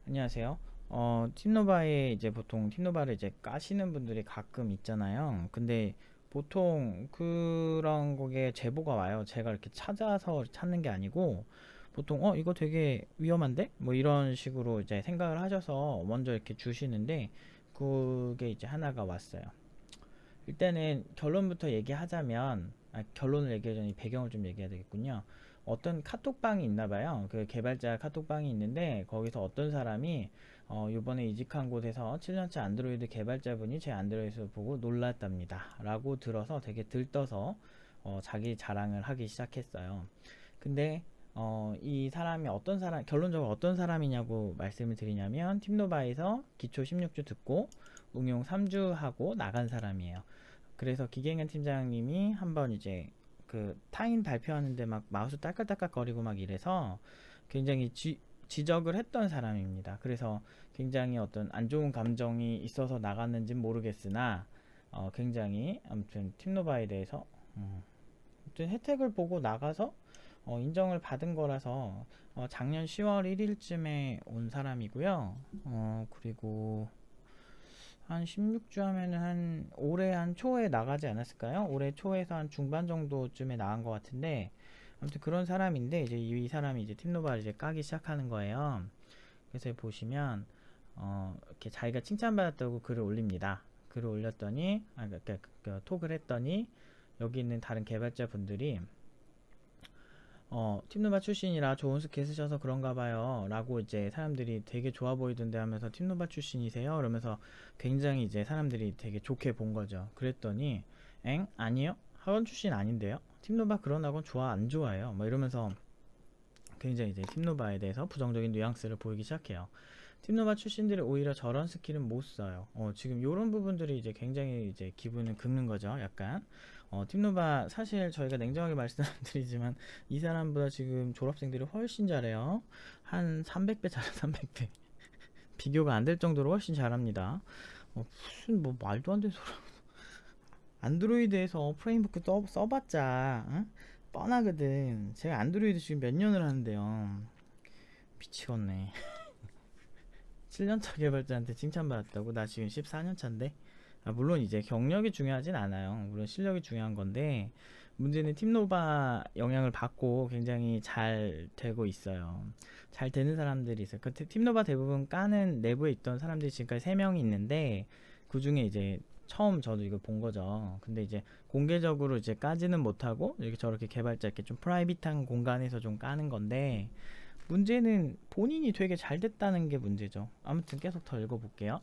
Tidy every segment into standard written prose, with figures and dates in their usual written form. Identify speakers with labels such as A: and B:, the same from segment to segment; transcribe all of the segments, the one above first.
A: 안녕하세요. 팀노바에 이제 보통 팀노바를 이제 까시는 분들이 가끔 있잖아요. 근데 보통 그런 거에 제보가 와요. 제가 이렇게 찾아서 찾는 게 아니고 보통 이거 되게 위험한데? 뭐 이런 식으로 이제 생각을 하셔서 먼저 이렇게 주시는데 그게 이제 하나가 왔어요. 일단은 결론부터 얘기하자면 결론을 얘기하기 전에 배경을 좀 얘기해야 되겠군요. 어떤 카톡방이 있나 봐요. 그 개발자 카톡방이 있는데 거기서 어떤 사람이 요번에 이직한 곳에서 7년차 안드로이드 개발자분이 제 안드로이드를 보고 놀랐답니다 라고 들어서 되게 들떠서 자기 자랑을 하기 시작했어요. 근데 이 사람이 어떤 사람, 결론적으로 어떤 사람이냐고 말씀을 드리냐면 팀노바에서 기초 16주 듣고 응용 3주 하고 나간 사람이에요. 그래서 기계인간 팀장님이 한번 이제 그 타인 발표하는데 막 마우스 딸깍딸깍 거리고 막 이래서 굉장히 지적을 했던 사람입니다. 그래서 굉장히 어떤 안 좋은 감정이 있어서 나갔는지는 모르겠으나 굉장히 아무튼 팀노바에 대해서 아무튼 혜택을 보고 나가서 인정을 받은 거라서 작년 10월 1일쯤에 온 사람이고요. 그리고 한 16주 하면은 한 올해 한 초에 나가지 않았을까요? 올해 초에서 한 중반 정도쯤에 나간 것 같은데 아무튼 그런 사람인데 이제 이 사람이 이제 팀노바를 이제 까기 시작하는 거예요. 그래서 보시면 이렇게 자기가 칭찬받았다고 글을 올립니다. 글을 올렸더니 톡을 했더니 여기 있는 다른 개발자분들이 팀노바 출신이라 좋은 스킬 쓰셔서 그런가 봐요 라고 이제 사람들이 되게 좋아 보이던데 하면서 팀노바 출신이세요? 그러면서 굉장히 이제 사람들이 되게 좋게 본 거죠. 그랬더니 아니요 학원 출신 아닌데요 팀노바 그런 학원 좋아 안 좋아해요 뭐 이러면서 굉장히 이제 팀노바에 대해서 부정적인 뉘앙스를 보이기 시작해요. 팀노바 출신들이 오히려 저런 스킬은 못 써요. 지금 이런 부분들이 이제 굉장히 이제 기분을 긁는 거죠. 약간 팀노바 사실 저희가 냉정하게 말씀드리지만 이 사람보다 지금 졸업생들이 훨씬 잘해요. 한 300배 잘해. 300배 비교가 안 될 정도로 훨씬 잘합니다. 무슨 뭐 말도 안 되는 소리. 안드로이드에서 프레임부크 써봤자 뻔하거든. 제가 안드로이드 지금 몇 년을 하는데요. 미치겠네. 7년차 개발자한테 칭찬받았다고? 나 지금 14년차인데? 물론 이제 경력이 중요하진 않아요. 물론 실력이 중요한 건데 문제는 팀노바 영향을 받고 굉장히 잘 되고 있어요. 잘 되는 사람들이 있어요. 그 팀노바 대부분 까는 내부에 있던 사람들이 지금까지 3명이 있는데 그 중에 이제 처음 저도 이걸 본 거죠. 근데 이제 공개적으로 이제 까지는 못하고 이렇게 저렇게 개발자 이렇게 좀 프라이빗한 공간에서 좀 까는 건데 문제는 본인이 되게 잘 됐다는 게 문제죠. 아무튼 계속 더 읽어볼게요.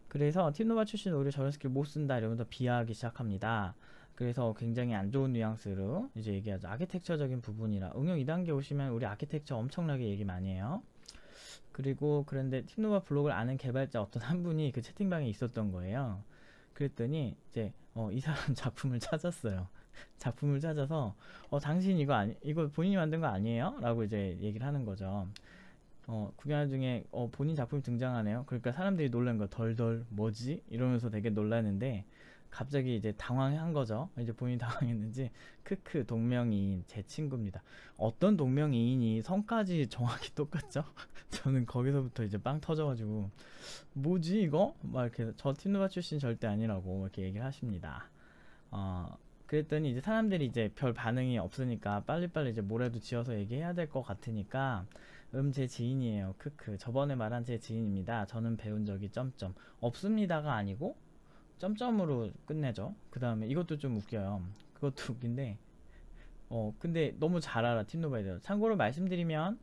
A: 그래서 팀노바 출신 오히려 저런 스킬 못 쓴다 이러면서 비하하기 시작합니다. 그래서 굉장히 안 좋은 뉘앙스로 이제 얘기하죠. 아키텍처적인 부분이라 응용 2단계 오시면 우리 아키텍처 엄청나게 얘기 많이 해요. 그리고 그런데 팀노바 블록을 아는 개발자 어떤 한 분이 그 채팅방에 있었던 거예요. 그랬더니 이제 이 사람 작품을 찾았어요. 작품을 찾아서 당신 이거 본인이 만든 거 아니에요? 라고 이제 얘기를 하는 거죠. 구경하는 중에 본인 작품이 등장하네요. 그러니까 사람들이 놀란 거 덜덜 뭐지? 이러면서 되게 놀랐는데 갑자기 이제 당황한 거죠. 이제 본인이 당황했는지 크크 동명이인 제 친구입니다. 어떤 동명이인이 성까지 정확히 똑같죠? 저는 거기서부터 이제 빵 터져가지고 뭐지 이거? 막 이렇게 저 팀노바 출신 절대 아니라고 이렇게 얘기를 하십니다. 그랬더니 이제 사람들이 이제 별 반응이 없으니까 빨리빨리 이제 뭐라도 지어서 얘기해야 될 것 같으니까 제 지인이에요. 크크. 저번에 말한 제 지인입니다. 저는 배운 적이 점점 없습니다가 아니고 점점으로 끝내죠. 그 다음에 이것도 좀 웃겨요. 그것도 웃긴데 근데 너무 잘 알아 팀노바에 대해서. 참고로 말씀드리면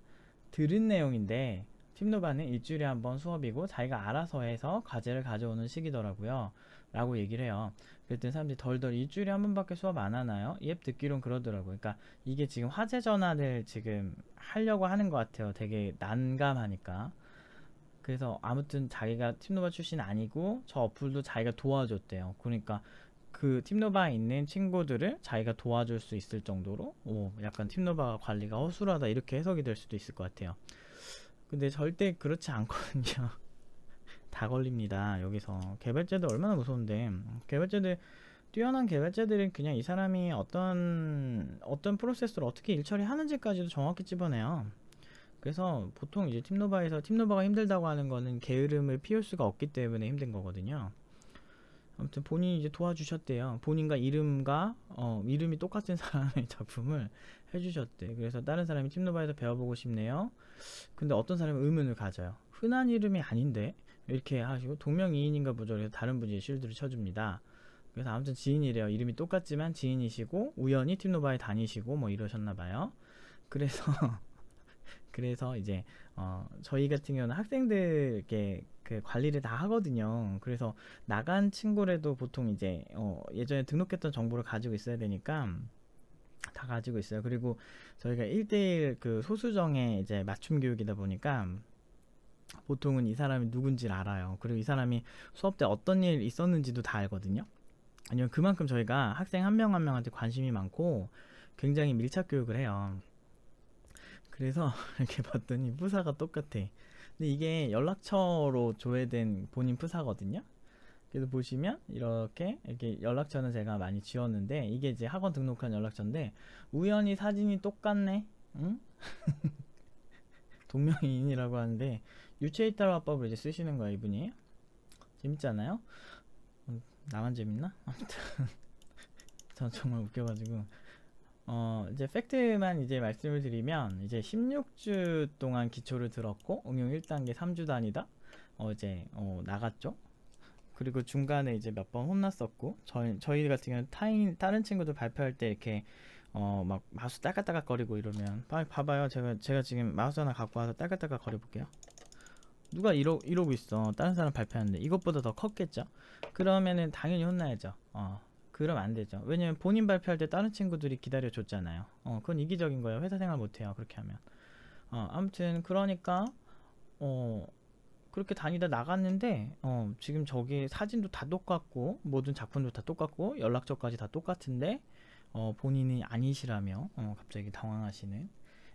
A: 들은 내용인데 팀노바는 일주일에 한 번 수업이고 자기가 알아서 해서 과제를 가져오는 시기더라고요 라고 얘기를 해요. 그랬더니 사람들이 덜덜 일주일에 한 번밖에 수업 안 하나요? 예 듣기론 그러더라고요. 그러니까 이게 지금 화제 전환을 지금 하려고 하는 것 같아요. 되게 난감하니까. 그래서 아무튼 자기가 팀노바 출신 아니고 저 어플도 자기가 도와줬대요. 그러니까 그 팀노바에 있는 친구들을 자기가 도와줄 수 있을 정도로 약간 팀노바 관리가 허술하다 이렇게 해석이 될 수도 있을 것 같아요. 근데 절대 그렇지 않거든요. 다 걸립니다. 여기서 개발자들 얼마나 무서운데 개발자들 뛰어난 개발자들은 그냥 이 사람이 어떤 프로세스를 어떻게 일 처리하는지까지도 정확히 집어내요. 그래서 보통 이제 팀노바에서 팀노바가 힘들다고 하는 거는 게으름을 피울 수가 없기 때문에 힘든 거거든요. 아무튼 본인이 이제 도와주셨대요. 본인과 이름이 똑같은 사람의 작품을 해주셨대. 그래서 다른 사람이 팀노바에서 배워보고 싶네요. 근데 어떤 사람은 의문을 가져요. 흔한 이름이 아닌데 이렇게 하시고 동명이인인가 보죠. 그래서 다른 분이 쉴드를 쳐줍니다. 그래서 아무튼 지인이래요. 이름이 똑같지만 지인이시고 우연히 팀노바에 다니시고 뭐 이러셨나봐요. 그래서 그래서 이제 저희 같은 경우는 학생들께 그 관리를 다 하거든요. 그래서 나간 친구라도 보통 이제 예전에 등록했던 정보를 가지고 있어야 되니까 다 가지고 있어요. 그리고 저희가 1대1 그 소수정의 이제 맞춤 교육이다 보니까 보통은 이 사람이 누군지를 알아요. 그리고 이 사람이 수업 때 어떤 일 있었는지도 다 알거든요. 아니면 그만큼 저희가 학생 한 명 한 명한테 관심이 많고 굉장히 밀착 교육을 해요. 그래서 이렇게 봤더니 프사가 똑같아. 근데 이게 연락처로 조회된 본인 프사거든요. 그래서 보시면 이렇게 연락처는 제가 많이 지웠는데 이게 이제 학원 등록한 연락처인데 우연히 사진이 똑같네. 응? 동명이인이라고 하는데 유체이탈화법을 이제 쓰시는 거야 이분이. 재밌지 않아요? 나만 재밌나? 아무튼 전 정말 웃겨가지고 이제 팩트만 이제 말씀을 드리면 이제 16주 동안 기초를 들었고 응용 1단계 3주 단위다 이제 나갔죠. 그리고 중간에 이제 몇 번 혼났었고 저희 같은 경우는 다른 친구들 발표할 때 이렇게 막 마우스 딸깍딸깍 거리고 이러면 봐봐요. 제가 지금 마우스 하나 갖고 와서 딸깍딸깍 거려 볼게요. 누가 이러고 있어. 다른 사람 발표하는데 이것보다 더 컸겠죠. 그러면은 당연히 혼나야죠. 그럼 안 되죠. 왜냐면 본인 발표할 때 다른 친구들이 기다려 줬잖아요. 그건 이기적인 거예요. 회사 생활 못해요. 그렇게 하면. 아무튼 그러니까 그렇게 다니다 나갔는데 지금 저기 사진도 다 똑같고 모든 작품도 다 똑같고 연락처까지 다 똑같은데 본인이 아니시라며 갑자기 당황하시는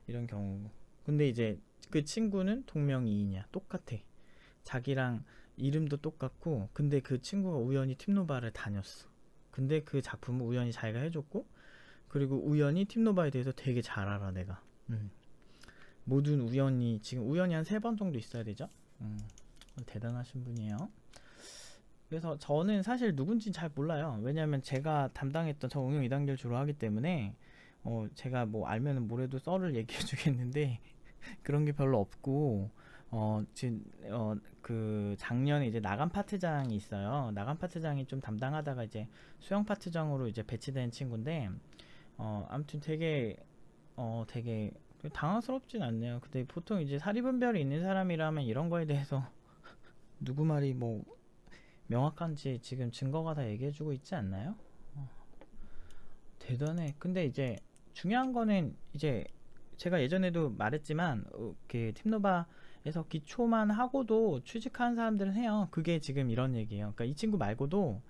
A: 이런 경우. 근데 이제 그 친구는 동명이인이야. 똑같아. 자기랑 이름도 똑같고 근데 그 친구가 우연히 팀노바를 다녔어. 근데 그 작품을 우연히 자기가 해줬고 그리고 우연히 팀노바에 대해서 되게 잘 알아 내가. 모든 우연히 지금 우연히 한 3번 정도 있어야 되죠. 대단하신 분이에요. 그래서 저는 사실 누군지 잘 몰라요. 왜냐하면 제가 담당했던 저 응용 2단계를 주로 하기 때문에 제가 뭐 알면은 뭐래도 썰을 얘기해 주겠는데 그런 게 별로 없고 지금 그 작년에 이제 나간 파트장이 있어요. 나간 파트장이 좀 담당하다가 이제 수영 파트장으로 이제 배치된 친구인데 아무튼 되게 당황스럽진 않네요. 근데 보통 이제 사리분별이 있는 사람이라면 이런 거에 대해서 누구 말이 뭐 명확한지 지금 증거가 다 얘기해주고 있지 않나요? 대단해. 근데 이제 중요한 거는 이제 제가 예전에도 말했지만 그 팀노바에서 기초만 하고도 취직한 사람들은 해요. 그게 지금 이런 얘기예요. 그러니까 이 친구 말고도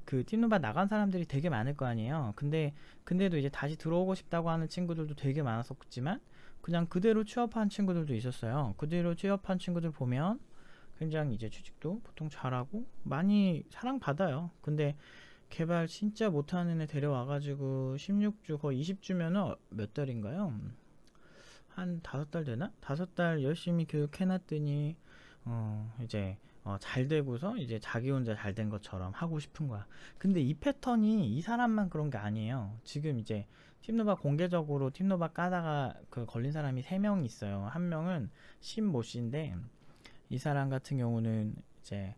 A: 그 팀노바 나간 사람들이 되게 많을 거 아니에요. 근데도 이제 다시 들어오고 싶다고 하는 친구들도 되게 많았었지만 그냥 그대로 취업한 친구들도 있었어요. 그대로 취업한 친구들 보면 굉장히 이제 취직도 보통 잘하고 많이 사랑받아요. 근데 개발 진짜 못하는 애 데려와가지고 16주 거의 20주면은 몇 달인가요? 한 5달 되나? 5달 열심히 교육해놨더니 이제 잘 되고서 이제 자기 혼자 잘 된 것처럼 하고 싶은 거야. 근데 이 패턴이 이 사람만 그런 게 아니에요. 지금 이제 팀노바 공개적으로 팀노바 까다가 그 걸린 사람이 3명 있어요. 한 명은 신모씨인데 이 사람 같은 경우는 이제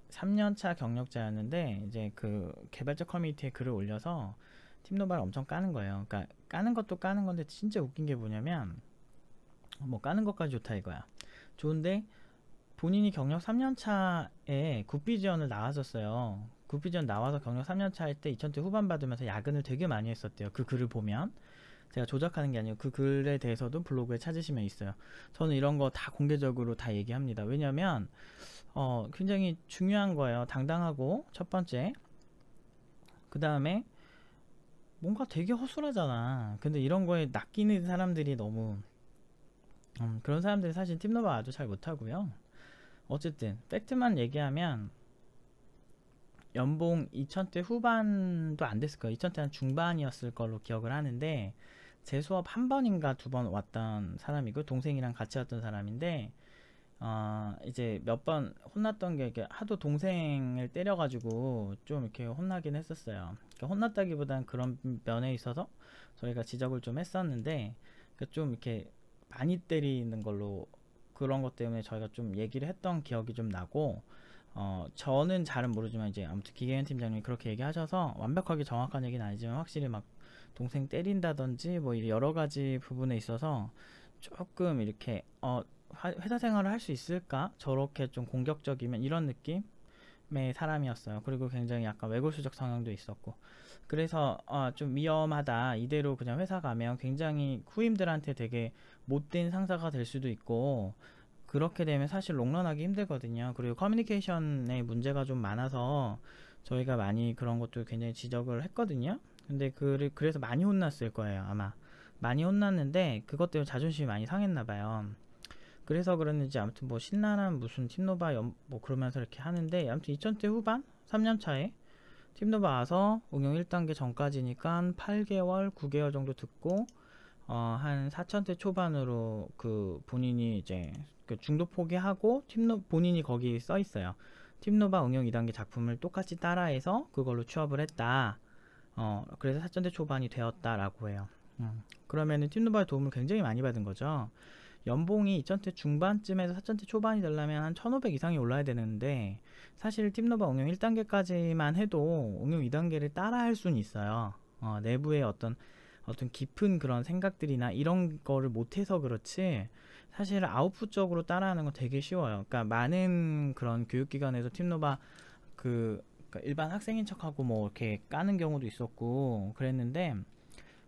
A: 3년차 경력자였는데 이제 그 개발자 커뮤니티에 글을 올려서 팀노바를 엄청 까는 거예요. 그러니까 까는 것도 까는 건데 진짜 웃긴 게 뭐냐면 뭐 까는 것까지 좋다 이거야. 좋은데 본인이 경력 3년차에 굿비지원을 나왔었어요. 굿비지원 나와서 경력 3년차 할 때 2000대 후반 받으면서 야근을 되게 많이 했었대요. 그 글을 보면 제가 조작하는 게 아니고 그 글에 대해서도 블로그에 찾으시면 있어요. 저는 이런 거 다 공개적으로 다 얘기합니다. 왜냐면 굉장히 중요한 거예요. 당당하고 첫 번째. 그 다음에 뭔가 되게 허술하잖아. 근데 이런 거에 낚이는 사람들이 너무 그런 사람들이 사실 팀노바 아주 잘 못하고요. 어쨌든 팩트만 얘기하면 연봉 2000대 후반도 안 됐을 거예요. 2000대 한 중반이었을 걸로 기억을 하는데 제 수업 한 번인가 두 번 왔던 사람이고 동생이랑 같이 왔던 사람인데 이제 몇 번 혼났던 게 이렇게 하도 동생을 때려가지고 좀 이렇게 혼나긴 했었어요. 그러니까 혼났다기보단 그런 면에 있어서 저희가 지적을 좀 했었는데 그러니까 좀 이렇게 많이 때리는 걸로 그런 것 때문에 저희가 좀 얘기를 했던 기억이 좀 나고 저는 잘은 모르지만 이제 아무튼 기계현 팀장님이 그렇게 얘기하셔서 완벽하게 정확한 얘기는 아니지만 확실히 막 동생 때린다든지 뭐 여러 가지 부분에 있어서 조금 이렇게 회사 생활을 할 수 있을까? 저렇게 좀 공격적이면 이런 느낌의 사람이었어요. 그리고 굉장히 약간 외골수적 성향도 있었고 그래서 좀 위험하다. 이대로 그냥 회사 가면 굉장히 후임들한테 되게 못된 상사가 될 수도 있고 그렇게 되면 사실 롱런하기 힘들거든요. 그리고 커뮤니케이션에 문제가 좀 많아서 저희가 많이 그런 것도 굉장히 지적을 했거든요. 근데 그래서 많이 혼났을 거예요, 아마. 많이 혼났는데 그것 때문에 자존심이 많이 상했나 봐요. 그래서 그랬는지 아무튼 뭐 신랄한 무슨 팀노바 뭐 그러면서 이렇게 하는데 아무튼 2000대 후반 3년 차에 팀노바 와서 응용 1단계 전까지니까 8개월 9개월 정도 듣고 한 4000대 초반으로 그 본인이 이제 그 중도 포기하고 본인이 거기 써 있어요. 팀노바 응용 2단계 작품을 똑같이 따라해서 그걸로 취업을 했다. 그래서 4000대 초반이 되었다라고 해요. 그러면은 팀노바의 도움을 굉장히 많이 받은 거죠. 연봉이 2000대 중반쯤에서 4000대 초반이 되려면 한 1500 이상이 올라야 되는데 사실 팀노바 응용 1단계까지만 해도 응용 2단계를 따라 할 수는 있어요. 내부의 어떤 깊은 그런 생각들이나 이런 거를 못해서 그렇지 사실 아웃풋적으로 따라하는 건 되게 쉬워요. 그러니까 많은 그런 교육기관에서 팀노바 그러니까 일반 학생인 척하고 뭐 이렇게 까는 경우도 있었고 그랬는데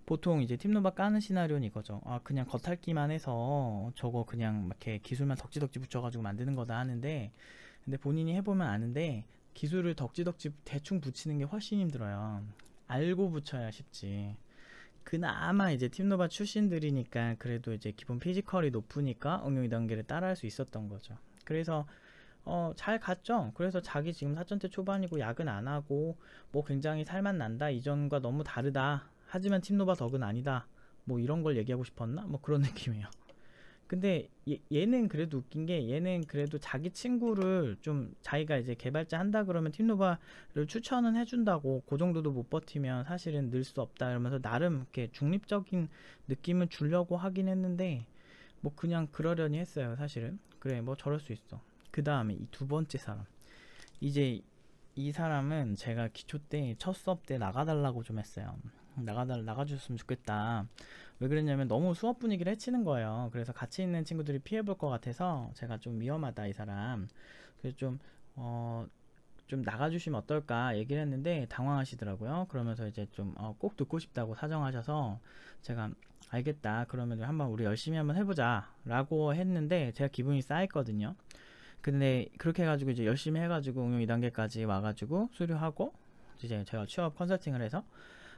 A: 보통 이제 팀노바 까는 시나리오는 이거죠. 그냥 겉핥기만 해서 저거 그냥 막 이렇게 기술만 덕지덕지 붙여가지고 만드는 거다 하는데 근데 본인이 해보면 아는데 기술을 덕지덕지 대충 붙이는 게 훨씬 힘들어요. 알고 붙여야 쉽지. 그나마 이제 팀노바 출신들이니까 그래도 이제 기본 피지컬이 높으니까 응용 2단계를 따라할 수 있었던 거죠. 그래서 잘 갔죠. 그래서 자기 지금 4000대 초반이고 야근 안 하고 뭐 굉장히 살맛 난다. 이전과 너무 다르다. 하지만 팀노바 덕은 아니다. 뭐 이런 걸 얘기하고 싶었나? 뭐 그런 느낌이에요. 근데 얘는 그래도 웃긴 게 얘는 그래도 자기 친구를 좀 자기가 이제 개발자 한다 그러면 팀노바를 추천은 해준다고 그 정도도 못 버티면 사실은 늘 수 없다 이러면서 나름 이렇게 중립적인 느낌을 주려고 하긴 했는데 뭐 그냥 그러려니 했어요 사실은. 그래 뭐 저럴 수 있어. 그 다음에 이 두 번째 사람 이제 이 사람은 제가 기초 때 첫 수업 때 나가달라고 좀 했어요. 나가주셨으면 좋겠다. 왜 그랬냐면 너무 수업 분위기를 해치는 거예요. 그래서 같이 있는 친구들이 피해볼 것 같아서 제가 좀 위험하다 이 사람. 그래서 좀 나가주시면 어떨까 얘기를 했는데 당황하시더라고요. 그러면서 이제 좀 꼭 듣고 싶다고 사정하셔서 제가 알겠다. 그러면 한번 우리 열심히 한번 해보자 라고 했는데 제가 기분이 쌓였거든요. 근데 그렇게 해가지고 이제 열심히 해가지고 응용 2단계까지 와가지고 수료하고 이제 제가 취업 컨설팅을 해서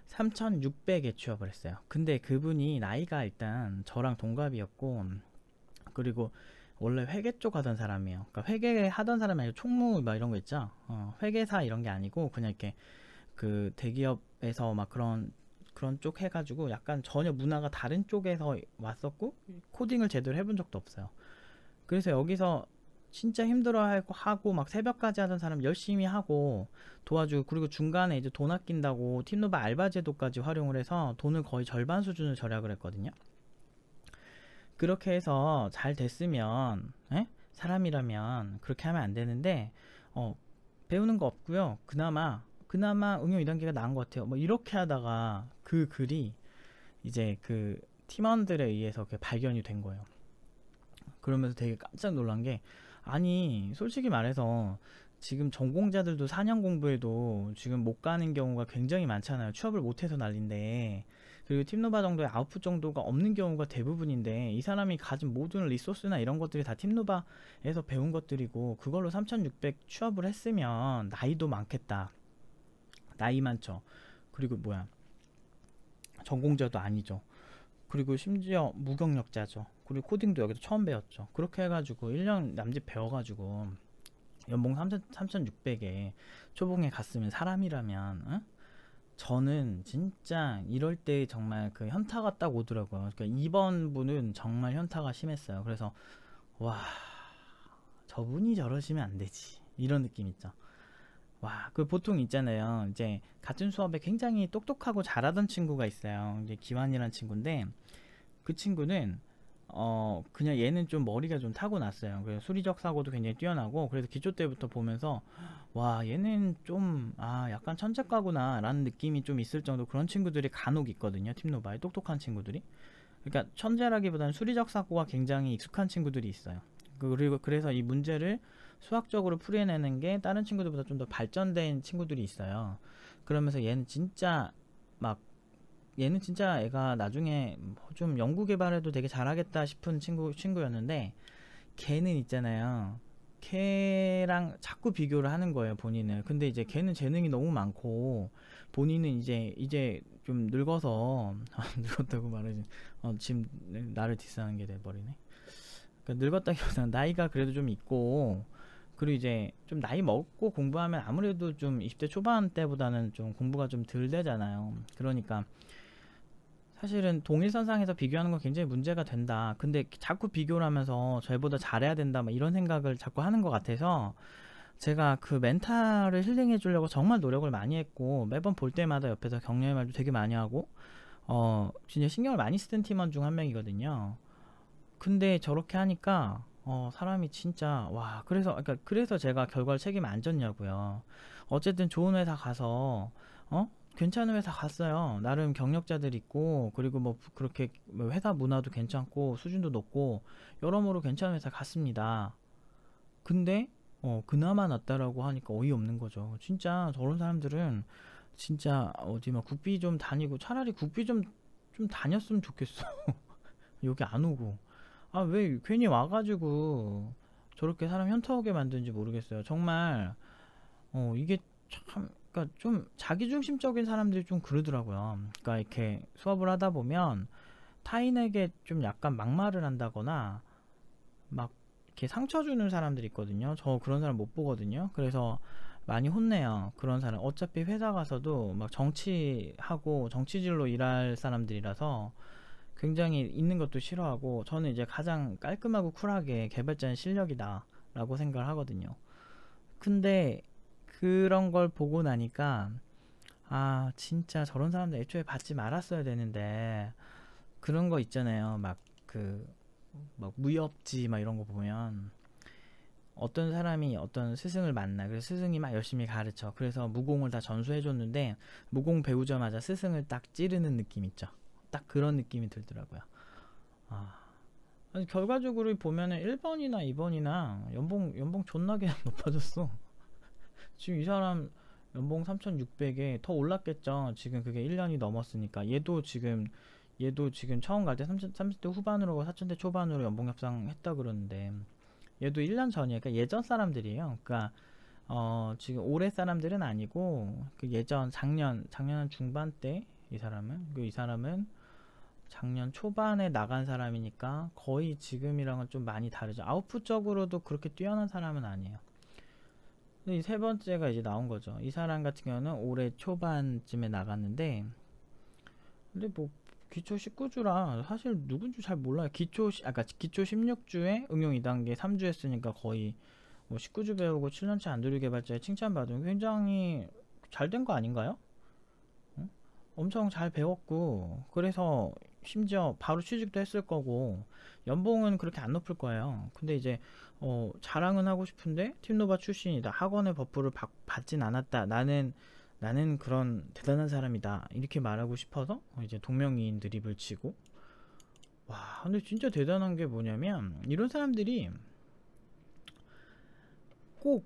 A: 3600에 취업을 했어요. 근데 그분이 나이가 일단 저랑 동갑이었고 그리고 원래 회계 쪽 하던 사람이에요. 그러니까 회계 하던 사람이 아니고 총무 막 이런 거 있죠. 회계사 이런 게 아니고 그냥 이렇게 그 대기업에서 막 그런 쪽 해가지고 약간 전혀 문화가 다른 쪽에서 왔었고 코딩을 제대로 해본 적도 없어요. 그래서 여기서 진짜 힘들어하고 막 새벽까지 하던 사람 열심히 하고 도와주고 그리고 중간에 이제 돈 아낀다고 팀노바 알바 제도까지 활용을 해서 돈을 거의 절반 수준을 절약을 했거든요. 그렇게 해서 잘 됐으면 사람이라면 그렇게 하면 안 되는데 배우는 거 없고요. 그나마 응용 2단계가 나은 것 같아요. 뭐 이렇게 하다가 그 글이 이제 그 팀원들에 의해서 발견이 된 거예요. 그러면서 되게 깜짝 놀란 게 아니 솔직히 말해서 지금 전공자들도 4년 공부해도 지금 못 가는 경우가 굉장히 많잖아요. 취업을 못해서 난린데 그리고 팀노바 정도의 아웃풋 정도가 없는 경우가 대부분인데 이 사람이 가진 모든 리소스나 이런 것들이 다 팀노바에서 배운 것들이고 그걸로 3600 취업을 했으면 나이도 많겠다. 나이 많죠. 그리고 뭐야 전공자도 아니죠. 그리고 심지어 무경력자죠. 그리고 코딩도 여기서 처음 배웠죠. 그렇게 해가지고 1년 남짓 배워가지고 연봉 3600에 초봉에 갔으면 사람이라면 저는 진짜 이럴 때 정말 그 현타가 딱 오더라고요. 그러니까 2번 분은 정말 현타가 심했어요. 그래서 와, 저분이 저러시면 안 되지. 이런 느낌 있죠. 와, 그 보통 있잖아요. 이제 같은 수업에 굉장히 똑똑하고 잘하던 친구가 있어요. 이제 기환이라는 친구인데 그 친구는 그냥 얘는 좀 머리가 좀 타고났어요. 그래서 수리적 사고도 굉장히 뛰어나고 그래서 기초 때부터 보면서 와, 얘는 좀 약간 천재과구나 라는 느낌이 좀 있을 정도. 그런 친구들이 간혹 있거든요, 팀노바에. 똑똑한 친구들이. 그러니까 천재라기보다는 수리적 사고가 굉장히 익숙한 친구들이 있어요. 그리고 그래서 이 문제를 수학적으로 풀어내는 게 다른 친구들보다 좀 더 발전된 친구들이 있어요. 그러면서 얘는 진짜 애가 나중에 좀 연구 개발해도 되게 잘하겠다 싶은 친구였는데, 걔는 있잖아요. 걔랑 자꾸 비교를 하는 거예요, 본인을. 근데 이제 걔는 재능이 너무 많고 본인은 이제 좀 늙어서 늙었다고 말하지. 지금 나를 디스하는 게 돼버리네. 그러니까 늙었다기보다는 나이가 그래도 좀 있고, 그리고 이제 좀 나이 먹고 공부하면 아무래도 좀 20대 초반 때보다는 좀 공부가 좀 덜 되잖아요. 그러니까 사실은 동일선상에서 비교하는 건 굉장히 문제가 된다. 근데 자꾸 비교를 하면서 저희보다 잘해야 된다, 막 이런 생각을 자꾸 하는 것 같아서 제가 그 멘탈을 힐링해 주려고 정말 노력을 많이 했고, 매번 볼 때마다 옆에서 격려의 말도 되게 많이 하고, 진짜 신경을 많이 쓰는 팀원 중 한 명이거든요. 근데 저렇게 하니까 사람이 진짜 와, 그래서 제가 결과를 책임 안 졌냐고요. 어쨌든 좋은 회사 가서 괜찮은 회사 갔어요. 나름 경력자들 있고, 그리고 뭐 그렇게 뭐 회사 문화도 괜찮고 수준도 높고 여러모로 괜찮은 회사 갔습니다. 근데 그나마 낫다라고 하니까 어이없는 거죠. 진짜 저런 사람들은 진짜 어디 막 국비 좀 다니고, 차라리 국비 좀 다녔으면 좋겠어. 여기 안 오고. 왜 괜히 와가지고 저렇게 사람 현타 오게 만드는지 모르겠어요. 정말 이게 참, 그러니까 좀 자기중심적인 사람들이 좀 그러더라고요. 그러니까 이렇게 수업을 하다 보면 타인에게 좀 약간 막말을 한다거나 막 이렇게 상처 주는 사람들이 있거든요. 저 그런 사람 못 보거든요. 그래서 많이 혼내요. 그런 사람. 어차피 회사 가서도 막 정치하고 정치질로 일할 사람들이라서 굉장히 있는 것도 싫어하고, 저는 이제 가장 깔끔하고 쿨하게 개발자는 실력이다 라고 생각을 하거든요. 근데 그런 걸 보고 나니까 진짜 저런 사람들 애초에 받지 말았어야 되는데, 그런 거 있잖아요. 막 무협지 막 이런 거 보면 어떤 사람이 어떤 스승을 만나. 그래서 스승이 막 열심히 가르쳐. 그래서 무공을 다 전수해 줬는데 무공 배우자마자 스승을 딱 찌르는 느낌 있죠. 딱 그런 느낌이 들더라고요. 아, 아니, 결과적으로 보면은 1번이나 2번이나 연봉 존나게 높아졌어. 지금 이 사람 연봉 3,600에 더 올랐겠죠. 지금 그게 1년이 넘었으니까. 얘도 지금 처음 갈 때 30대 후반으로 4천대 초반으로 연봉 협상했다 그러는데, 얘도 1년 전이에요. 그러니까 예전 사람들이에요. 그러니까 지금 올해 사람들은 아니고 그 예전 작년 중반 때 이 사람은 작년 초반에 나간 사람이니까 거의 지금이랑은 좀 많이 다르죠. 아웃풋적으로도 그렇게 뛰어난 사람은 아니에요. 근데 이 세 번째가 이제 나온 거죠. 이 사람 같은 경우는 올해 초반쯤에 나갔는데, 근데 뭐 기초 19주라 사실 누군지 잘 몰라요. 기초 16주에 응용 2단계 3주 했으니까 거의 뭐 19주 배우고 7년차 안드로이드 개발자에 칭찬받으면 굉장히 잘 된 거 아닌가요? 응? 엄청 잘 배웠고, 그래서 심지어 바로 취직도 했을 거고, 연봉은 그렇게 안 높을 거예요. 근데 이제 자랑은 하고 싶은데 팀노바 출신이다, 학원의 버프를 받진 않았다, 나는 그런 대단한 사람이다, 이렇게 말하고 싶어서 이제 동명이인 드립을 치고. 와, 근데 진짜 대단한 게 뭐냐면, 이런 사람들이 꼭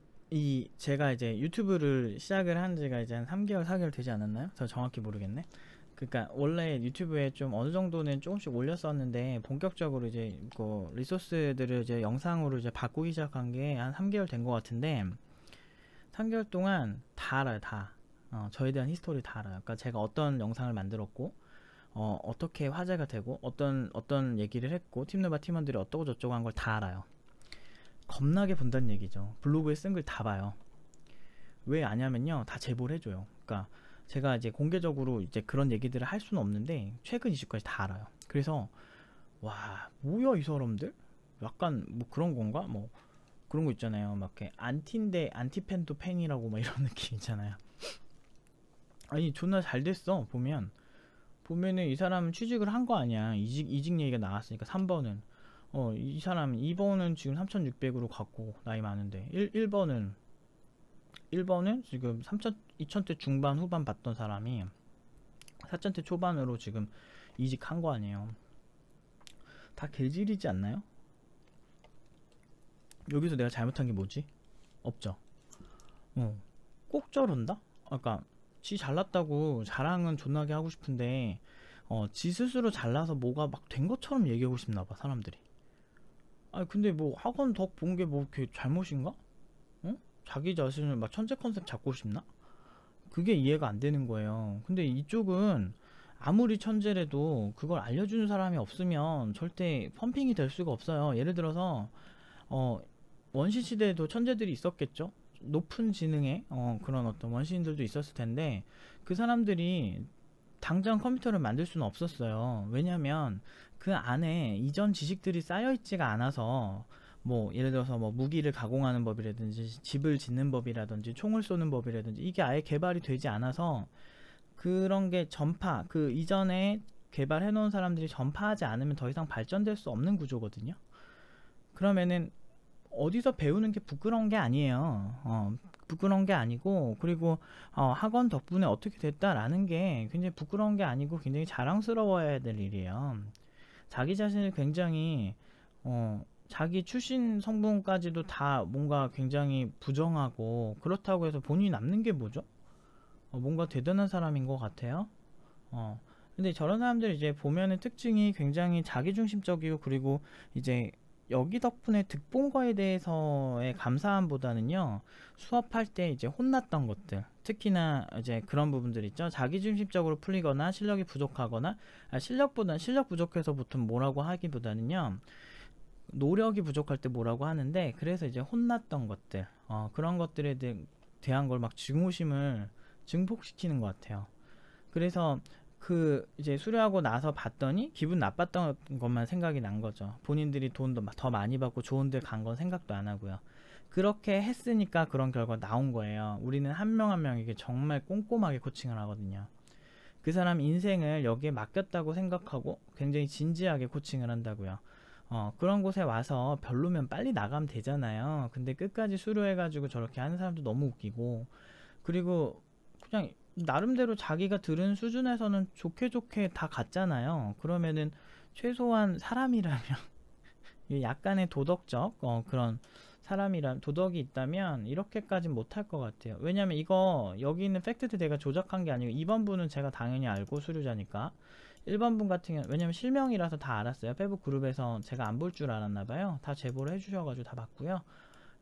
A: 제가 이제 유튜브를 시작을 한 지가 이제 한 3개월 4개월 되지 않았나요? 저 정확히 모르겠네. 그러니까 원래 유튜브에 좀 어느 정도는 조금씩 올렸었는데, 본격적으로 이제 그 리소스들을 이제 영상으로 이제 바꾸기 시작한 게 한 3개월 된 것 같은데, 3개월 동안 다 알아요, 다. 저에 대한 히스토리 다 알아요. 그러니까 제가 어떤 영상을 만들었고, 어떻게 화제가 되고, 어떤 얘기를 했고, 팀노바 팀원들이 어떠고 저쩌고 한 걸 다 알아요. 겁나게 본다는 얘기죠. 블로그에 쓴 글 다 봐요. 왜 아냐면요, 다 제보를 해줘요. 그러니까 제가 이제 공개적으로 이제 그런 얘기들을 할 수는 없는데 최근 이슈까지 다 알아요. 그래서 와 뭐야 이 사람들? 약간 뭐 그런 건가? 뭐 그런 거 있잖아요. 막 이렇게 안티인데 안티팬도 팬이라고 막 이런 느낌 있잖아요. 아니 존나 잘 됐어. 보면은 이 사람은 취직을 한 거 아니야. 이직 얘기가 나왔으니까 3번은 이 사람 2번은 지금 3600으로 갖고 나이 많은데 1번은 지금 2000대 중반 후반 받던 사람이 4000대 초반으로 지금 이직한 거 아니에요. 다 개질이지 않나요? 여기서 내가 잘못한 게 뭐지? 없죠. 꼭 저런다? 아까 지 잘났다고 자랑은 존나게 하고 싶은데 지 스스로 잘나서 뭐가 막 된 것처럼 얘기하고 싶나봐 사람들이. 아니 근데 뭐 학원 덕 본 게 뭐 이렇게 잘못인가? 자기 자신을 막 천재 컨셉 잡고 싶나? 그게 이해가 안 되는 거예요. 근데 이쪽은 아무리 천재래도 그걸 알려주는 사람이 없으면 절대 펌핑이 될 수가 없어요. 예를 들어서 원시 시대에도 천재들이 있었겠죠. 높은 지능의 그런 어떤 원시인들도 있었을 텐데 그 사람들이 당장 컴퓨터를 만들 수는 없었어요. 왜냐면 그 안에 이전 지식들이 쌓여 있지가 않아서 뭐 예를 들어서 뭐 무기를 가공하는 법이라든지 집을 짓는 법이라든지 총을 쏘는 법이라든지 이게 아예 개발이 되지 않아서 그런 게 그 이전에 개발해 놓은 사람들이 전파하지 않으면 더 이상 발전될 수 없는 구조거든요. 그러면은 어디서 배우는 게 부끄러운 게 아니에요. 부끄러운 게 아니고 그리고 학원 덕분에 어떻게 됐다라는 게 굉장히 부끄러운 게 아니고 굉장히 자랑스러워야 될 일이에요. 자기 자신을 굉장히 자기 출신 성분까지도 다 뭔가 굉장히 부정하고 그렇다고 해서 본인이 남는 게 뭐죠? 뭔가 대단한 사람인 것 같아요. 근데 저런 사람들 이제 보면은 특징이 굉장히 자기중심적이고 그리고 이제 여기 덕분에 득본 거에 대해서의 감사함보다는요 수업할 때 이제 혼났던 것들 특히나 이제 그런 부분들 있죠. 자기중심적으로 풀리거나 실력이 부족하거나 실력 부족해서 보통 뭐라고 하기보다는요 노력이 부족할 때 뭐라고 하는데 그래서 이제 혼났던 것들 그런 것들에 대한 걸 막 증오심을 증폭시키는 것 같아요. 그래서 그 이제 수료하고 나서 봤더니 기분 나빴던 것만 생각이 난 거죠. 본인들이 돈도 더 많이 받고 좋은 데 간 건 생각도 안 하고요. 그렇게 했으니까 그런 결과 나온 거예요. 우리는 한 명 한 명에게 정말 꼼꼼하게 코칭을 하거든요. 그 사람 인생을 여기에 맡겼다고 생각하고 굉장히 진지하게 코칭을 한다고요. 그런 곳에 와서 별로면 빨리 나가면 되잖아요. 근데 끝까지 수료해가지고 저렇게 하는 사람도 너무 웃기고 그리고 그냥 나름대로 자기가 들은 수준에서는 좋게 다 갔잖아요. 그러면은 최소한 사람이라면 약간의 도덕적 그런 사람이란 도덕이 있다면 이렇게까지 못할 것 같아요. 왜냐면 이거 여기 있는 팩트들 내가 조작한 게 아니고 2번 분은 제가 당연히 알고 수료자니까 1번 분 같은 경우 왜냐면 실명이라서 다 알았어요. 페북 그룹에서 제가 안 볼 줄 알았나봐요. 다 제보를 해주셔가지고 다 봤고요.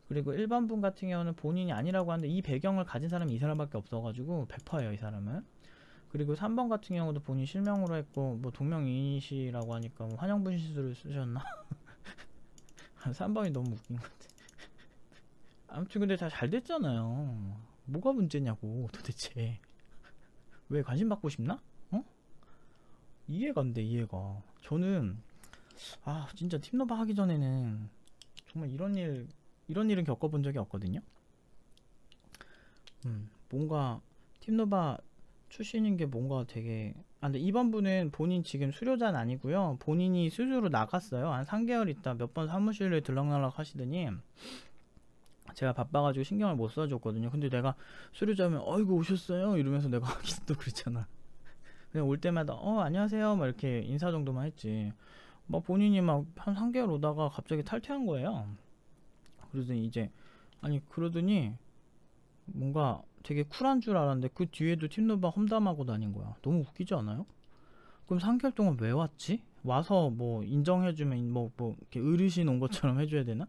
A: 그리고 1번 분 같은 경우는 본인이 아니라고 하는데 이 배경을 가진 사람이 이 사람밖에 없어가지고 100%예요 이 사람은. 그리고 3번 같은 경우도 본인 실명으로 했고 뭐 동명이인이시라고 하니까 뭐 환영분실수를 쓰셨나? 3번이 너무 웃긴 것 같아. 아무튼 근데 다 잘 됐잖아요. 뭐가 문제냐고 도대체. 왜 관심 받고 싶나? 이해가 안 돼 이해가. 저는 진짜 팀너바 하기 전에는 정말 이런 일은 겪어본 적이 없거든요. 뭔가 팀노바 출신인 게 뭔가 되게 근데 이번 분은 본인 지금 수료자는 아니고요. 본인이 스스로 나갔어요. 한 3개월 있다 몇 번 사무실에 들락날락 하시더니 제가 바빠가지고 신경을 못 써줬거든요. 근데 내가 수료자면 어이구 오셨어요 이러면서 내가 하기도 그랬잖아. 그냥 올 때마다 안녕하세요 막 이렇게 인사 정도만 했지. 막 본인이 막 한 3개월 오다가 갑자기 탈퇴한 거예요. 그러더니 뭔가 되게 쿨한 줄 알았는데 그 뒤에도 팀노바 험담하고 다닌 거야. 너무 웃기지 않아요? 그럼 3개월 동안 왜 왔지? 와서 뭐 인정해주면 뭐 이렇게 어르신 온 것처럼 해줘야 되나?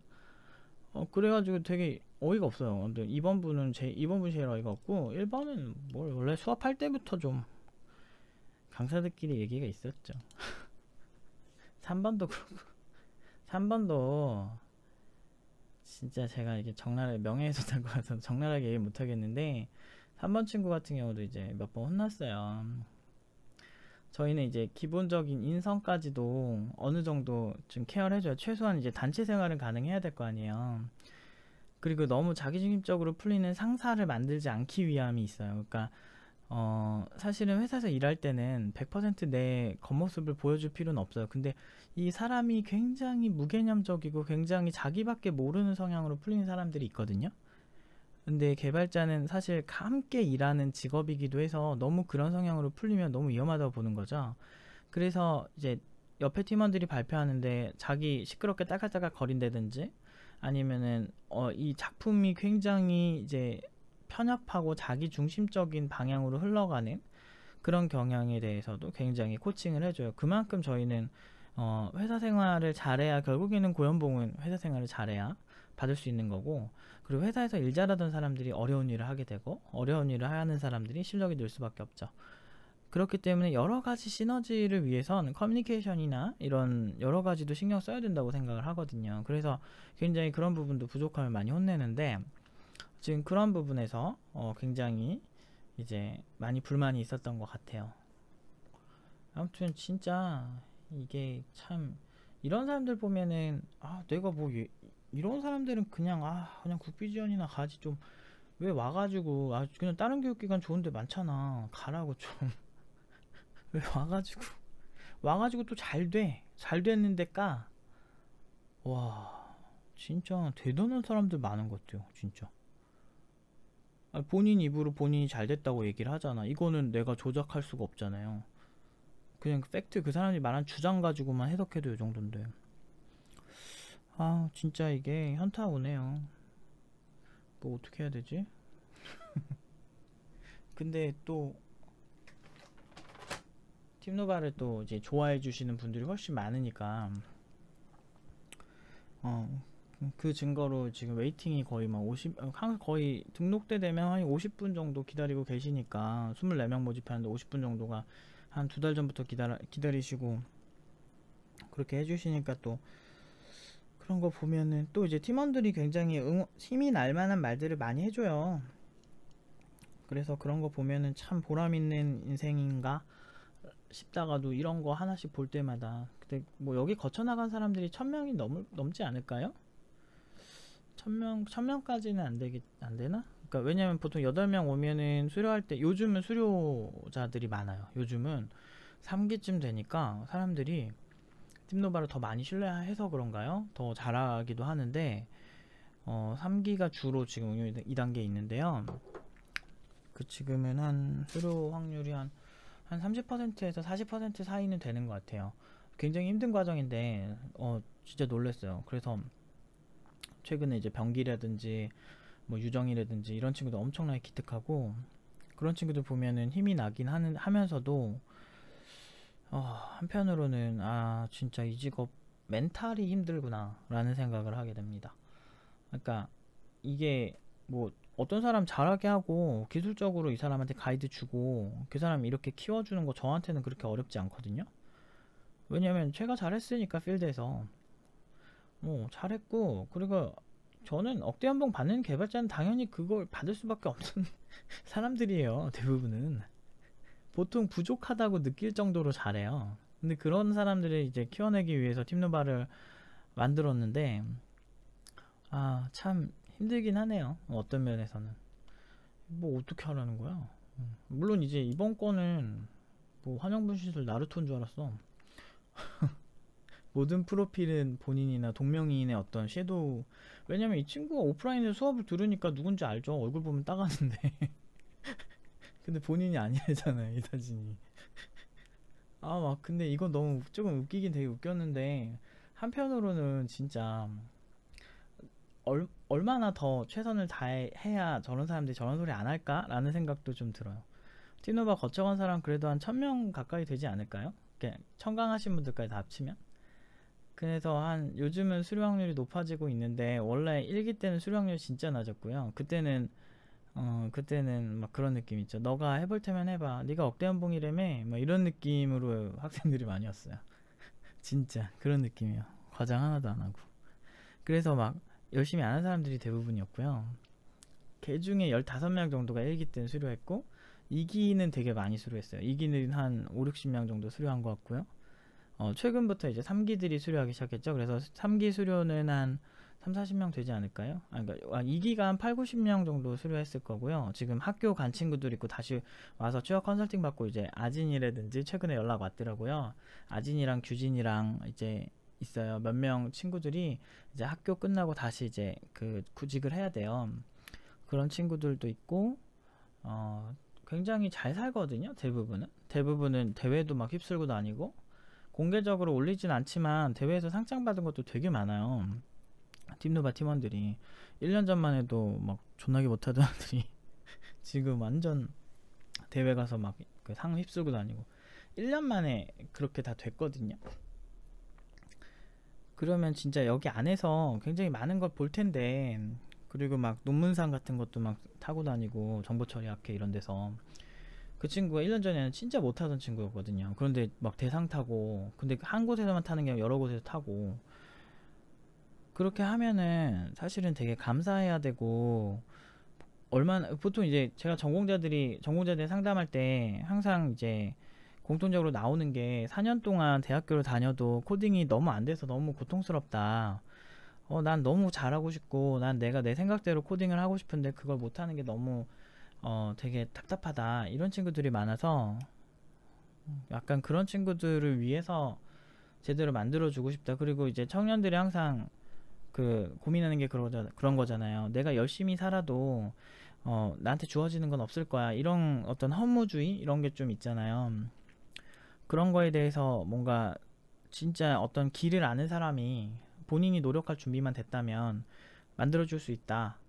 A: 그래가지고 되게 어이가 없어요. 근데 2번 분은 2번 분이 제일 어이가 없고 1번은 뭘 원래 수업할 때부터 좀 강사들끼리 얘기가 있었죠. 3번도 그렇고 3번도 진짜 제가 이게 명예훼손할 것 같아서 적나라하게 얘기 못하겠는데 3번 친구 같은 경우도 이제 몇 번 혼났어요. 저희는 이제 기본적인 인성까지도 어느 정도 좀 케어를 해줘요. 최소한 이제 단체 생활은 가능해야 될 거 아니에요. 그리고 너무 자기중심적으로 풀리는 상사를 만들지 않기 위함이 있어요. 그러니까 사실은 회사에서 일할 때는 100% 내 겉모습을 보여줄 필요는 없어요. 근데 이 사람이 굉장히 무개념적이고 굉장히 자기밖에 모르는 성향으로 풀리는 사람들이 있거든요. 근데 개발자는 사실 함께 일하는 직업이기도 해서 너무 그런 성향으로 풀리면 너무 위험하다고 보는 거죠. 그래서 이제 옆에 팀원들이 발표하는데 자기 시끄럽게 딸깍딸깍 거린다든지 아니면은 이 작품이 굉장히 이제 편협하고 자기 중심적인 방향으로 흘러가는 그런 경향에 대해서도 굉장히 코칭을 해줘요. 그만큼 저희는 회사 생활을 잘해야, 결국에는 고연봉은 회사 생활을 잘해야 받을 수 있는 거고, 그리고 회사에서 일 잘하던 사람들이 어려운 일을 하게 되고 어려운 일을 하는 사람들이 실력이 늘 수밖에 없죠. 그렇기 때문에 여러 가지 시너지를 위해선 커뮤니케이션이나 이런 여러 가지도 신경 써야 된다고 생각을 하거든요. 그래서 굉장히 그런 부분도 부족함을 많이 혼내는데, 지금 그런 부분에서 굉장히 이제 많이 불만이 있었던 것 같아요. 아무튼 진짜 이게 참, 이런 사람들 보면은 내가 뭐 이런 사람들은 그냥 국비지원이나 가지, 좀 왜 와가지고 그냥 다른 교육기관 좋은데 많잖아 가라고 좀. 왜 와가지고 또 잘 됐는데 와, 진짜 대단한 사람들 많은 것 같아요 진짜. 본인 입으로 본인이 잘 됐다고 얘기를 하잖아. 이거는 내가 조작할 수가 없잖아요. 그냥 팩트, 그 사람이 말한 주장 가지고만 해석해도 이 정도인데. 진짜 이게 현타 오네요. 뭐 어떻게 해야 되지? 근데 또 팀노바를 또 이제 좋아해 주시는 분들이 훨씬 많으니까 그 증거로 지금 웨이팅이 거의 막 거의 등록 때 되면 한 50분 정도 기다리고 계시니까, 24명 모집하는데 50분 정도가 한 2달 전부터 기다리시고 그렇게 해주시니까, 또 그런 거 보면은 또 이제 팀원들이 굉장히 힘이 날 만한 말들을 많이 해줘요. 그래서 그런 거 보면은 참 보람 있는 인생인가 싶다가도, 이런 거 하나씩 볼 때마다, 근데 뭐 여기 거쳐나간 사람들이 1000명이 넘지 않을까요? 1000명까지는 안 되나? 그러니까 왜냐면 보통 8명 오면은 수료할 때, 요즘은 수료자들이 많아요. 요즘은 3기쯤 되니까 사람들이 팀노바를 더 많이 신뢰해서 그런가요? 더 잘하기도 하는데, 3기가 주로 지금 운영 2단계에 있는데요. 그 지금은 한 수료 확률이 한 30%에서 40% 사이는 되는 것 같아요. 굉장히 힘든 과정인데 진짜 놀랐어요. 그래서 최근에 이제 병기라든지 뭐 유정이라든지 이런 친구들 엄청나게 기특하고, 그런 친구들 보면은 힘이 나긴 하면서도 한편으로는 진짜 이 직업 멘탈이 힘들구나 라는 생각을 하게 됩니다. 그러니까 이게 뭐 어떤 사람 잘하게 하고 기술적으로 이 사람한테 가이드 주고 그 사람 이렇게 키워주는 거 저한테는 그렇게 어렵지 않거든요. 왜냐면 제가 잘했으니까 필드에서 잘했고, 그리고 저는 억대 연봉 받는 개발자는 당연히 그걸 받을 수밖에 없는 사람들이에요. 대부분은 보통 부족하다고 느낄 정도로 잘해요. 근데 그런 사람들을 이제 키워내기 위해서 팀노바를 만들었는데, 참 힘들긴 하네요. 어떤 면에서는. 뭐 어떻게 하라는 거야? 물론 이제 이번 건은 뭐 환영분 시술 나루토인 줄 알았어. 모든 프로필은 본인이나 동명이인의 어떤 섀도우. 왜냐면 이 친구가 오프라인에서 수업을 들으니까 누군지 알죠. 얼굴 보면 따가는데. 근데 본인이 아니잖아요 이 사진이. 막 근데 이거 너무 조금 웃기긴 되게 웃겼는데, 한편으로는 진짜 얼마나 더 최선을 다해야 저런 사람들이 저런 소리 안 할까 라는 생각도 좀 들어요. 티노바 거쳐간 사람 그래도 한 1000명 가까이 되지 않을까요? 청강하신 분들까지 다 합치면. 그래서 요즘은 수료 확률이 높아지고 있는데, 원래 1기 때는 수료 확률이 진짜 낮았고요. 그때는 막 그런 느낌 있죠. 너가 해볼 테면 해봐, 네가 억대 연봉이라며, 막 이런 느낌으로 학생들이 많이 왔어요. 진짜 그런 느낌이에요. 과장 하나도 안 하고. 그래서 막 열심히 안 한 사람들이 대부분이었고요. 개 중에 15명 정도가 1기 때는 수료했고 2기는 되게 많이 수료했어요. 2기는 한 5, 60명 정도 수료한 것 같고요. 최근부터 이제 3기들이 수료하기 시작했죠. 그래서 3기 수료는 한 3, 40명 되지 않을까요? 그러니까 2기가 한 8, 90명 정도 수료했을 거고요. 지금 학교 간 친구들 있고 다시 와서 취업 컨설팅 받고 이제 아진이라든지 최근에 연락 왔더라고요. 아진이랑 규진이랑 이제 있어요. 몇 명 친구들이 이제 학교 끝나고 다시 이제 그 구직을 해야 돼요. 그런 친구들도 있고 굉장히 잘 살거든요. 대부분은 대회도 막 휩쓸고 다니고 공개적으로 올리진 않지만 대회에서 상장 받은 것도 되게 많아요. 팀노바 팀원들이 1년 전만 해도 막 존나게 못하던 애들이 지금 완전 대회 가서 막 그 상 휩쓸고 다니고 1년 만에 그렇게 다 됐거든요. 그러면 진짜 여기 안에서 굉장히 많은 걸 볼 텐데, 그리고 막 논문상 같은 것도 막 타고 다니고 정보처리학회 이런 데서 그 친구가 1년 전에는 진짜 못하던 친구였거든요. 그런데 막 대상 타고, 근데 한 곳에서만 타는 게 아니라 여러 곳에서 타고, 그렇게 하면은 사실은 되게 감사해야 되고, 얼마나 보통 이제 제가 전공자들 상담할 때 항상 이제 공통적으로 나오는 게 4년 동안 대학교를 다녀도 코딩이 너무 안 돼서 너무 고통스럽다. 난 너무 잘하고 싶고 난 내가 내 생각대로 코딩을 하고 싶은데 그걸 못하는 게 너무 되게 답답하다. 이런 친구들이 많아서 약간 그런 친구들을 위해서 제대로 만들어주고 싶다. 그리고 이제 청년들이 항상 그 고민하는 게 그런 거잖아요. 내가 열심히 살아도 나한테 주어지는 건 없을 거야. 이런 어떤 허무주의 이런 게 좀 있잖아요. 그런 거에 대해서 뭔가 진짜 어떤 길을 아는 사람이 본인이 노력할 준비만 됐다면 만들어줄 수 있다.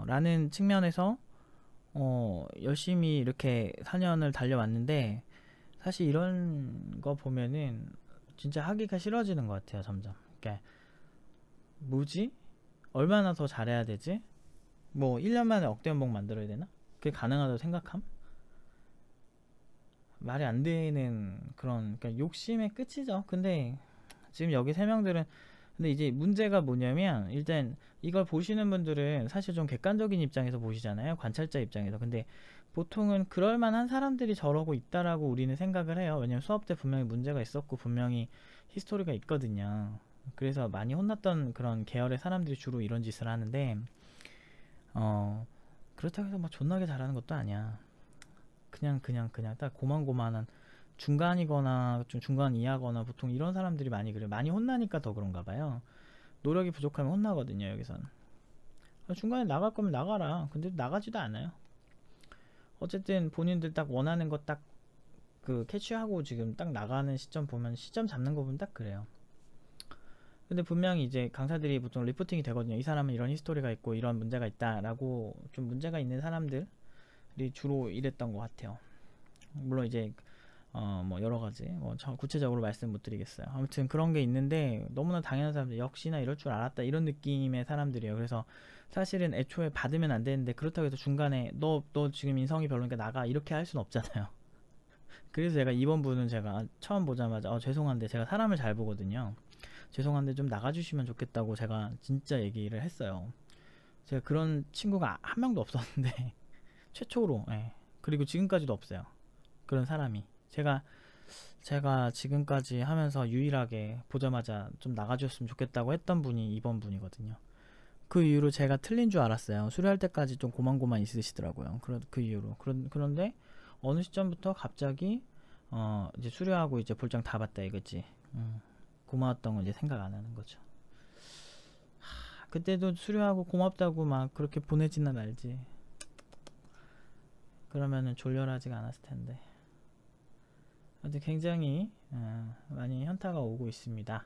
A: 라는 측면에서 열심히 이렇게 4년을 달려왔는데 사실 이런 거 보면은 진짜 하기가 싫어지는 것 같아요. 점점. 그러니까 뭐지? 얼마나 더 잘해야 되지? 뭐 1년 만에 억대 연봉 만들어야 되나? 그게 가능하다고 생각함? 말이 안 되는 그런, 그러니까 욕심의 끝이죠. 근데 지금 여기 세 명들은, 근데 이제 문제가 뭐냐면 일단 이걸 보시는 분들은 사실 좀 객관적인 입장에서 보시잖아요. 관찰자 입장에서. 근데 보통은 그럴만한 사람들이 저러고 있다라고 우리는 생각을 해요. 왜냐면 수업 때 분명히 문제가 있었고 분명히 히스토리가 있거든요. 그래서 많이 혼났던 그런 계열의 사람들이 주로 이런 짓을 하는데 그렇다고 해서 막 존나게 잘하는 것도 아니야. 그냥 딱 고만고만한 중간이거나 좀 중간 이하거나 보통 이런 사람들이 많이 그래요. 많이 혼나니까 더 그런가 봐요. 노력이 부족하면 혼나거든요. 여기선 중간에 나갈 거면 나가라. 근데 나가지도 않아요. 어쨌든 본인들 딱 원하는 거 딱 그 캐치하고 지금 딱 나가는 시점 보면, 시점 잡는 거 보면 딱 그래요. 근데 분명히 이제 강사들이 보통 리포팅이 되거든요. 이 사람은 이런 히스토리가 있고 이런 문제가 있다 라고 좀 문제가 있는 사람들이 주로 이랬던 것 같아요. 물론 이제 뭐 여러 가지 뭐 구체적으로 말씀 못 드리겠어요. 아무튼 그런 게 있는데 너무나 당연한 사람들, 역시나 이럴 줄 알았다 이런 느낌의 사람들이에요. 그래서 사실은 애초에 받으면 안 되는데 그렇다고 해서 중간에 너 지금 인성이 별로니까 나가 이렇게 할 수는 없잖아요. 그래서 제가 이번 분은 제가 처음 보자마자 죄송한데, 제가 사람을 잘 보거든요. 죄송한데 좀 나가주시면 좋겠다고 제가 진짜 얘기를 했어요. 제가 그런 친구가 한 명도 없었는데 최초로, 예. 그리고 지금까지도 없어요. 그런 사람이. 제가 지금까지 하면서 유일하게 보자마자 좀 나가줬으면 좋겠다고 했던 분이 이번 분이거든요. 그 이후로 제가 틀린 줄 알았어요. 수료할 때까지 좀 고만고만 있으시더라고요. 그 이후로. 그런데 어느 시점부터 갑자기 이제 수료하고 이제 볼장 다 봤다 이거지. 고마웠던 건 이제 생각 안 하는 거죠. 그때도 수료하고 고맙다고 막 그렇게 보내지나 말지. 그러면은 졸렬하지가 않았을 텐데. 근데 굉장히 많이 현타가 오고 있습니다.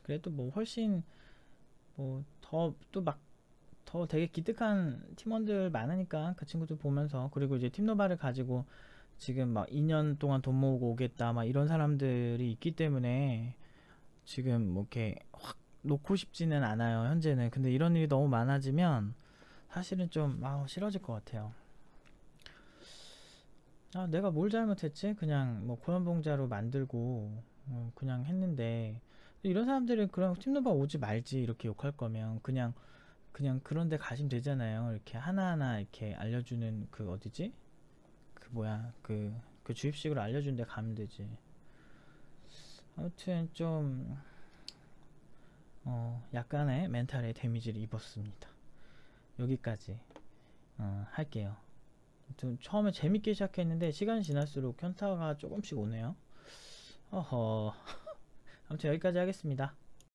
A: 그래도 뭐 훨씬 뭐 더 되게 기특한 팀원들 많으니까 그 친구들 보면서, 그리고 이제 팀노바를 가지고 지금 막 2년 동안 돈 모으고 오겠다 막 이런 사람들이 있기 때문에 지금 뭐 이렇게 확 놓고 싶지는 않아요 현재는. 근데 이런 일이 너무 많아지면 사실은 좀 싫어질 것 같아요. 내가 뭘 잘못했지? 그냥 뭐 고연봉자로 만들고 그냥 했는데, 이런 사람들은 그럼 팀노바 오지 말지. 이렇게 욕할 거면 그냥 그냥 그런 데 가시면 되잖아요. 이렇게 하나하나 이렇게 알려주는 그 어디지? 그 뭐야 그 주입식으로 알려준 데 가면 되지. 아무튼 좀 약간의 멘탈에 데미지를 입었습니다. 여기까지 할게요. 아무튼 처음에 재밌게 시작했는데 시간이 지날수록 현타가 조금씩 오네요. 어허. 아무튼 여기까지 하겠습니다.